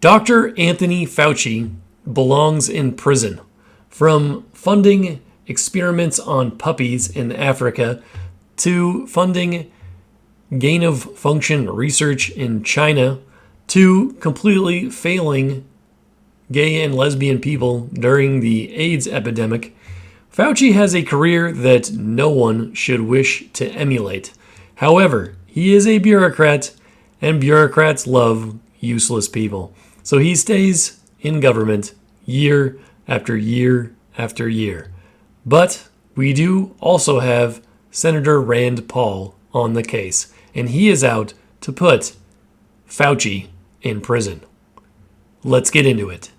Dr. Anthony Fauci belongs in prison. From funding experiments on puppies in Africa to funding gain of function research in China to completely failing gay and lesbian people during the AIDS epidemic, Fauci has a career that no one should wish to emulate. However, he is a bureaucrat, and bureaucrats love useless people. So he stays in government year after year after year. But we do also have Senator Rand Paul on the case, and he is out to put Fauci in prison. Let's get into it.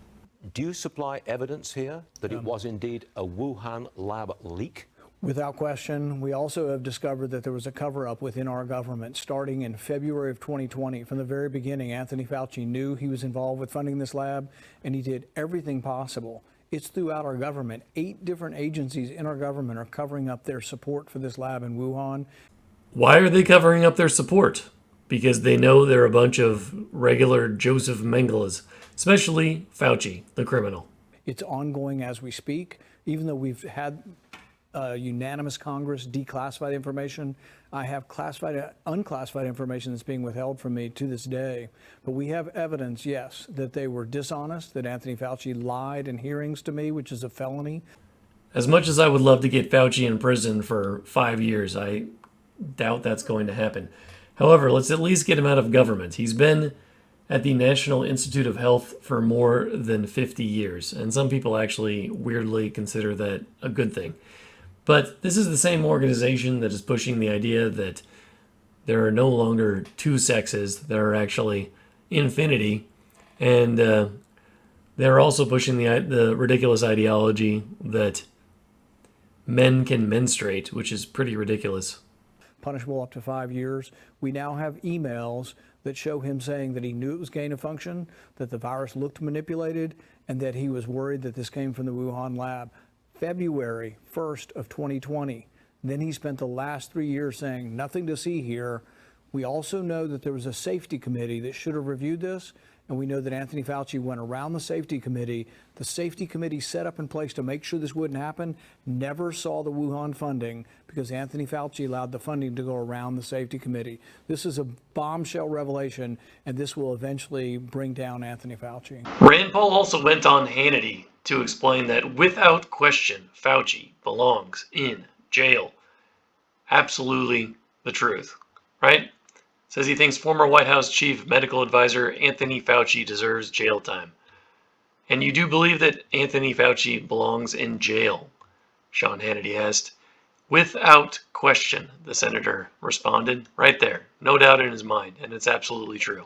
Do you supply evidence here that it was indeed a Wuhan lab leak? Without question. We also have discovered that there was a cover-up within our government starting in February of 2020. From the very beginning, Anthony Fauci knew he was involved with funding this lab, and he did everything possible. It's throughout our government. 8 different agencies in our government are covering up their support for this lab in Wuhan. Why are they covering up their support? Because they know they're a bunch of regular Joseph Mengeles, especially Fauci, the criminal. It's ongoing as we speak. Even though we've had unanimous Congress declassify the information, I have classified, unclassified information that's being withheld from me to this day. But we have evidence, yes, that they were dishonest, that Anthony Fauci lied in hearings to me, which is a felony. As much as I would love to get Fauci in prison for 5 years, I doubt that's going to happen. However, let's at least get him out of government. He's been at the National Institute of Health for more than 50 years, and some people actually weirdly consider that a good thing. But this is the same organization that is pushing the idea that there are no longer 2 sexes, there are actually infinity, and they're also pushing the ridiculous ideology that men can menstruate, which is pretty ridiculous. Punishable up to 5 years. We now have emails that show him saying that he knew it was gain of function, that the virus looked manipulated, and that he was worried that this came from the Wuhan lab. February 1st of 2020. Then he spent the last 3 years saying nothing to see here. We also know that there was a safety committee that should have reviewed this, and we know that Anthony Fauci went around the safety committee. The safety committee set up in place to make sure this wouldn't happen, never saw the Wuhan funding because Anthony Fauci allowed the funding to go around the safety committee. This is a bombshell revelation, and this will eventually bring down Anthony Fauci. Rand Paul also went on Hannity to explain that without question, Fauci belongs in jail. Absolutely the truth, right? Says he thinks former White House chief medical advisor Anthony Fauci deserves jail time. And you do believe that Anthony Fauci belongs in jail? Sean Hannity asked. Without question, the senator responded, right there, no doubt in his mind, and it's absolutely true.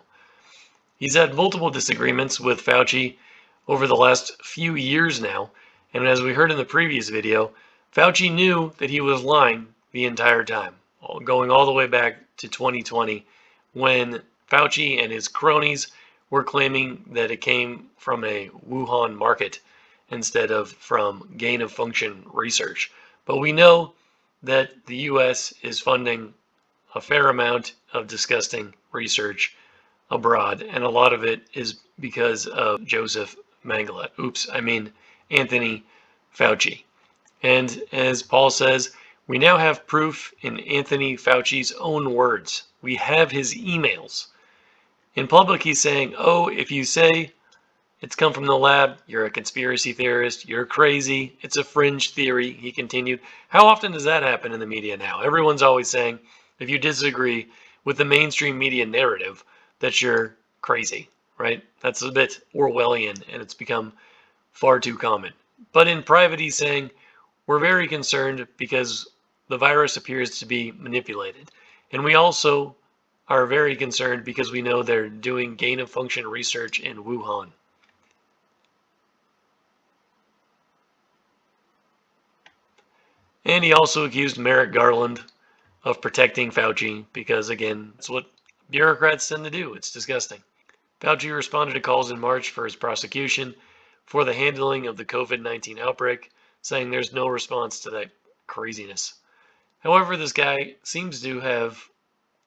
He's had multiple disagreements with Fauci over the last few years now, and as we heard in the previous video, Fauci knew that he was lying the entire time, going all the way back to 2020, when Fauci and his cronies were claiming that it came from a Wuhan market instead of from gain of function research. But we know that the US is funding a fair amount of disgusting research abroad, and a lot of it is because of Joseph Mengele. Anthony Fauci. And as Paul says, we now have proof in Anthony Fauci's own words. We have his emails. In public, he's saying, oh, if you say it's come from the lab, you're a conspiracy theorist, you're crazy, it's a fringe theory, he continued. How often does that happen in the media now? Everyone's always saying, if you disagree with the mainstream media narrative, that you're crazy, right? That's a bit Orwellian, and it's become far too common. But in private, he's saying, we're very concerned because the virus appears to be manipulated. And we also are very concerned because we know they're doing gain of function research in Wuhan. And he also accused Merrick Garland of protecting Fauci because, again, it's what bureaucrats tend to do. It's disgusting. Fauci responded to calls in March for his prosecution for the handling of the COVID-19 outbreak, saying there's no response to that craziness. However, this guy seems to have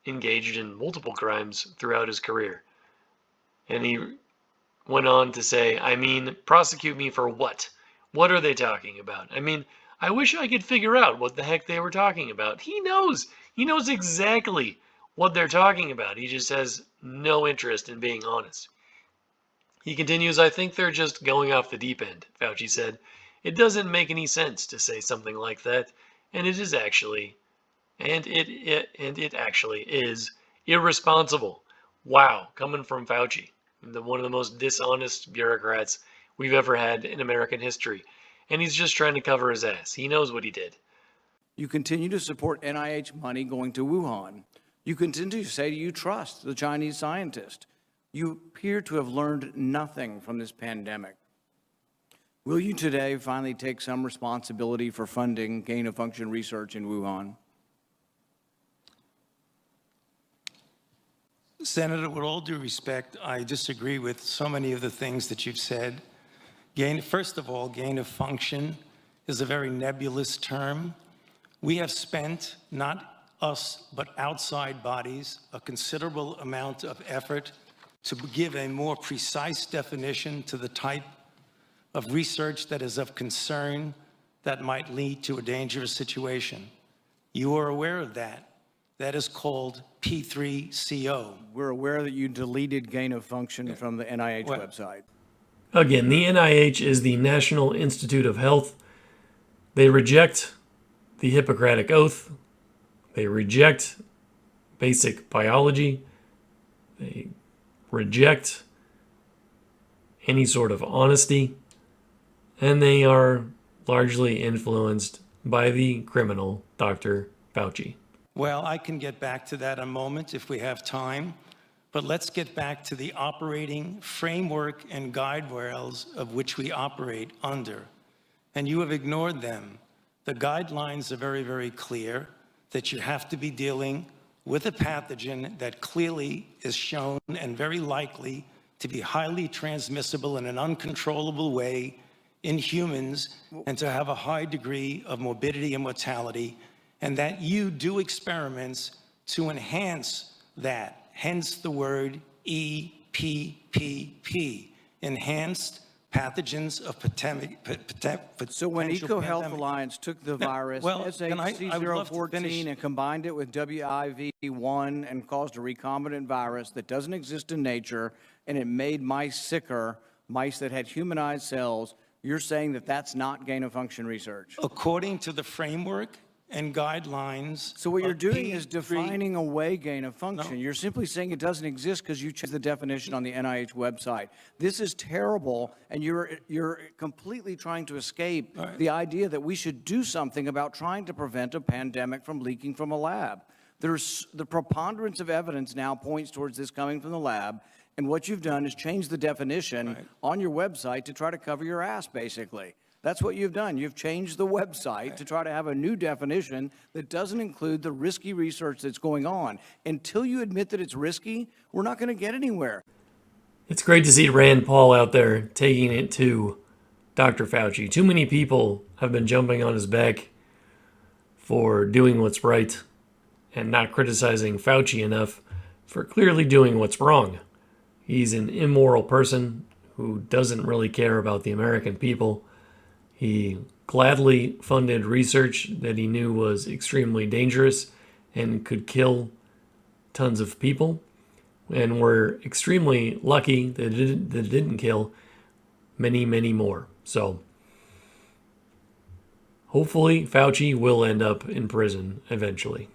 engaged in multiple crimes throughout his career. And he went on to say, I mean, prosecute me for what? What are they talking about? I mean, I wish I could figure out what the heck they were talking about. He knows. He knows exactly what they're talking about. He just has no interest in being honest. He continues, I think they're just going off the deep end, Fauci said. It doesn't make any sense to say something like that, and it is actually, it actually is irresponsible. Wow, coming from Fauci, one of the most dishonest bureaucrats we've ever had in American history. And he's just trying to cover his ass. He knows what he did. You continue to support NIH money going to Wuhan. You continue to say you trust the Chinese scientist. You appear to have learned nothing from this pandemic. Will you today finally take some responsibility for funding gain-of-function research in Wuhan? Senator, with all due respect, I disagree with so many of the things that you've said. First of all, gain of function is a very nebulous term. We have spent, not us, but outside bodies, a considerable amount of effort to give a more precise definition to the type of research that is of concern that might lead to a dangerous situation. You are aware of that. That is called P3CO. We're aware that you deleted gain of function from the NIH website. Again, the NIH is the National Institute of Health. They reject the Hippocratic Oath. They reject basic biology. They reject any sort of honesty. And they are largely influenced by the criminal Dr. Fauci. Well, I can get back to that in a moment if we have time, but let's get back to the operating framework and guide rails of which we operate under. And you have ignored them. The guidelines are very, very clear that you have to be dealing with a pathogen that clearly is shown and very likely to be highly transmissible in an uncontrollable way in humans and to have a high degree of morbidity and mortality, and that you do experiments to enhance that, hence the word EPPP, enhanced pathogens of So when EcoHealth Alliance took the virus SHC014 and combined it with WIV1 and caused a recombinant virus that doesn't exist in nature, and it made mice sicker, mice that had humanized cells, you're saying that that's not gain-of-function research? According to the framework and guidelines. So what you're doing is defining away gain-of-function. No. You're simply saying it doesn't exist because you changed the definition on the NIH website. This is terrible, and you're completely trying to escape the idea that we should do something about trying to prevent a pandemic from leaking from a lab. The preponderance of evidence now points towards this coming from the lab, and what you've done is change the definition on your website to try to cover your ass, basically. That's what you've done. You've changed the website to try to have a new definition that doesn't include the risky research that's going on. Until you admit that it's risky, we're not going to get anywhere. It's great to see Rand Paul out there taking it to Dr. Fauci. Too many people have been jumping on his back for doing what's right and not criticizing Fauci enough for clearly doing what's wrong. He's an immoral person who doesn't really care about the American people. He gladly funded research that he knew was extremely dangerous and could kill tons of people. And we're extremely lucky that it didn't kill many, many more. So hopefully Fauci will end up in prison eventually.